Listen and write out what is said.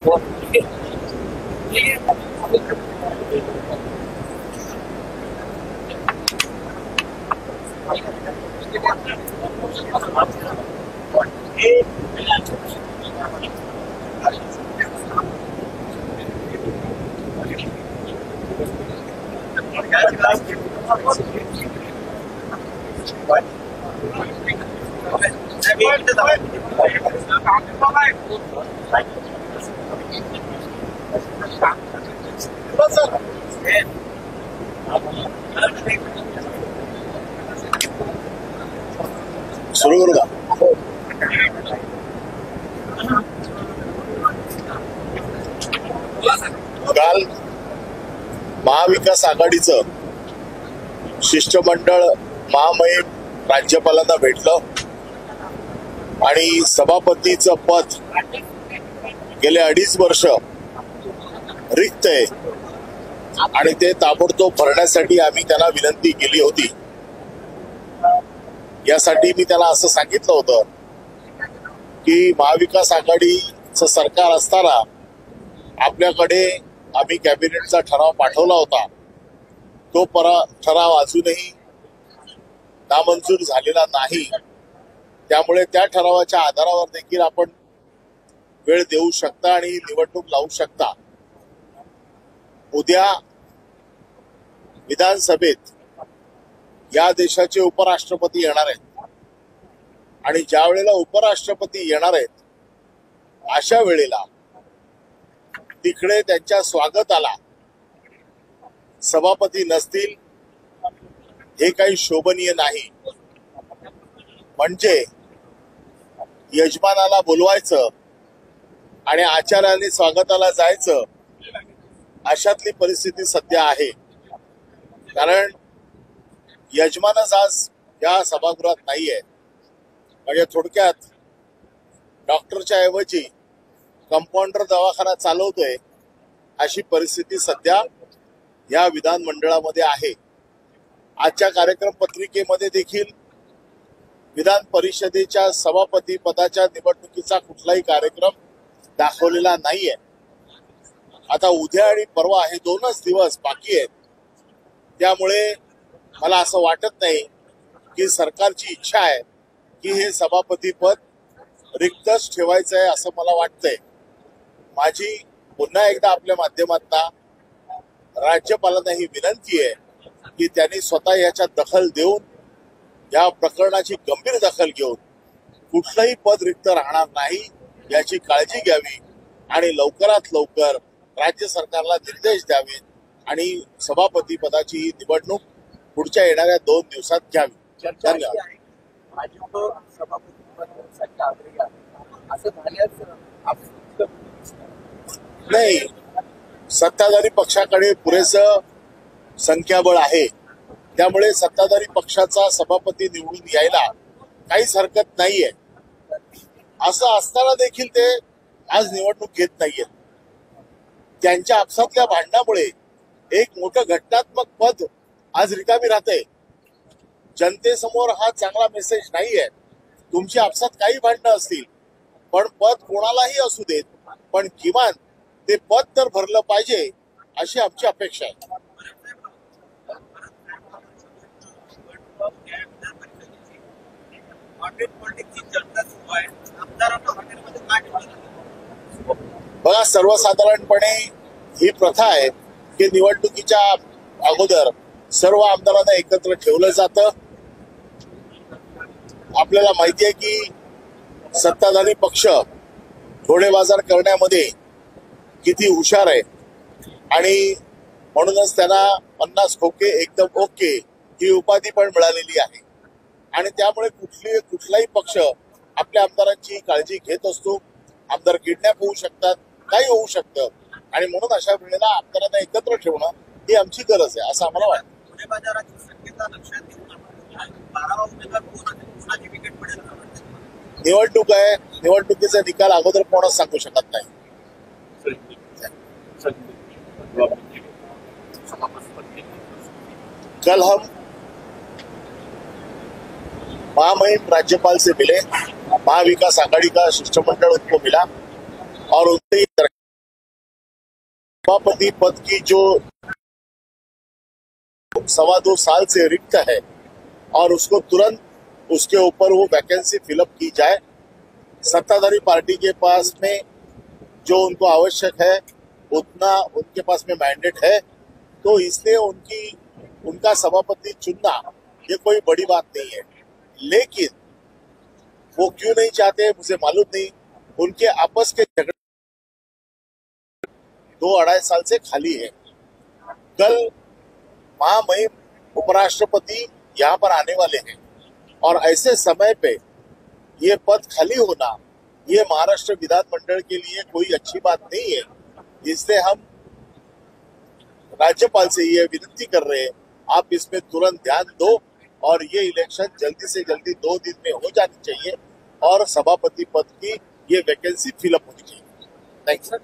सुरू करू का? काल महाविकास आघाडीचं शिष्टमंडळ महामहिम राज्यपालांना भेटलं आणि सभापतीचं पद गेले 2.5 वर्ष रिक्त आहे आणि ते ताबडतोब भरण्यासाठी आम्ही त्यांना विनंती केली होती. यासाठी मी त्याला असं सांगितलं होतं की महाविकास आघाडीचं सरकार असताना आपल्याकडे आम्ही कॅबिनेटचा ठराव पाठवला होता. तो ठराव अजूनही नामंजूर झालेला नाही. त्यामुळे त्या ठरावाच्या आधारावर देखील आपण वेळ देऊ शकता आणि निवडणूक लावू शकता. उद्या विधानसभेत या देशाचे उपराष्ट्रपती येणार आहेत आणि ज्या वेळेला उपराष्ट्रपती येणार आहेत अशा वेळेला तिकडे त्यांच्या स्वागताला सभापती नसतील हे काही शोभनीय नाही. म्हणजे यजमानाला बोलवायचं आणि आचार्याने स्वागताला जायचं अशातली परिस्थिती सध्या आहे. कारण यजमानच आज या सभागृहात नाहीये. म्हणजे थोडक्यात डॉक्टरच्या ऐवजी कंपाऊंडर दवाखाना चालवतोय अशी परिस्थिती सध्या या विधानमंडळामध्ये आहे. आजच्या कार्यक्रम पत्रिकेमध्ये देखील विधान परिषदेच्या सभापती पदाच्या निवडणुकीचा कुठलाही कार्यक्रम दाखवलेला नाहीये. आता उद्या आणि परवा हे 2च दिवस बाकी आहेत. त्यामुळे मला असं वाटत नाही की सरकारची इच्छा आहे की हे सभापती पद रिक्तच ठेवायचं आहे असं मला वाटतंय. माझी पुन्हा एकदा आपल्या माध्यमातून राज्यपालांना ही विनंती आहे की त्यांनी स्वतः याच्यात दखल देऊन या प्रकरणाची गंभीर दखल घेऊन कुठलंही पद रिक्त राहणार नाही याची काळजी घ्यावी आणि लवकरात लवकर राज्य सरकारला निर्देश द्यावेत आणि सभापती पदाची ही निवडणूक पुढच्या येणाऱ्या 2 दिवसात घ्यावी. धन्यवाद. नाही, सत्ताधारी पक्षाकडे पुरेसं संख्याबळ आहे. त्यामुळे सत्ताधारी पक्षाचा सभापती निवडून यायला काहीच हरकत नाहीये. असं असताना देखील ते आज निवडणूक घेत नाहीये. त्यांच्या आपसातल्या भांडणामुळे एक मोठं घटनात्मक पद आज रिकामी राहते. जनतेसमोर हा चांगला मेसेज नाहीये. तुमची आपसात काही भांडणं असतील पण पद कोणालाही असू देत, पण किमान ते पद तर भरलं पाहिजे अशी आमची अपेक्षा आहे. बघा, सर्वसाधारणपणे ही प्रथा आहे की निवडणुकीच्या अगोदर सर्व आमदारांना एकत्र ठेवलं जातं. आपल्याला माहिती आहे की सत्ताधारी पक्ष घोडेबाजार करण्यामध्ये किती हुशार आहे आणि म्हणूनच त्यांना 50 खोके एकदम ओके ही उपाधी पण मिळालेली आहे. आणि त्यामुळे कुठलाही पक्ष आपल्या आमदारांची काळजी घेत असतो. आमदार किडनॅप होऊ शकतात, काही होऊ शकतं आणि म्हणून अशा वेळेला आमदारांना एकत्र ठेवणं ही आमची गरज आहे असं आम्हाला वाटतं. निवडणूक आहे, निवडणुकीचा निकाल अगोदर कोणच सांगू शकत नाही. कल हम महामहिम राज्यपाल से मिले, महाविकास आघाड़ी का शिष्टमंडल उनको मिला और उनसे सभापति पद की जो 2.25 साल से रिक्त है और उसको तुरंत उसके ऊपर वो वैकेंसी फिलअप की जाए। सत्ताधारी पार्टी के पास में जो उनको आवश्यक है उतना उनके पास में मैंडेट है, तो इसलिए उनका सभापति चुनना ये कोई बड़ी बात नहीं है। लेकिन वो क्यों नहीं चाहते मुझे मालूम नहीं। उनके आपस के झगड़े 2-2.5 साल से खाली है। कल महामहिम उपराष्ट्रपति यहाँ पर आने वाले हैं और ऐसे समय पे ये पद खाली होना ये महाराष्ट्र विधानमंडल के लिए कोई अच्छी बात नहीं है। इसलिए हम राज्यपाल से ये विनती कर रहे हैं, आप इसमें तुरंत ध्यान दो और ये इलेक्शन जल्दी से जल्दी 2 दिन में हो जानी चाहिए और सभापति पद की ये वैकेंसी फिलअप होनी चाहिए। Thanks sir.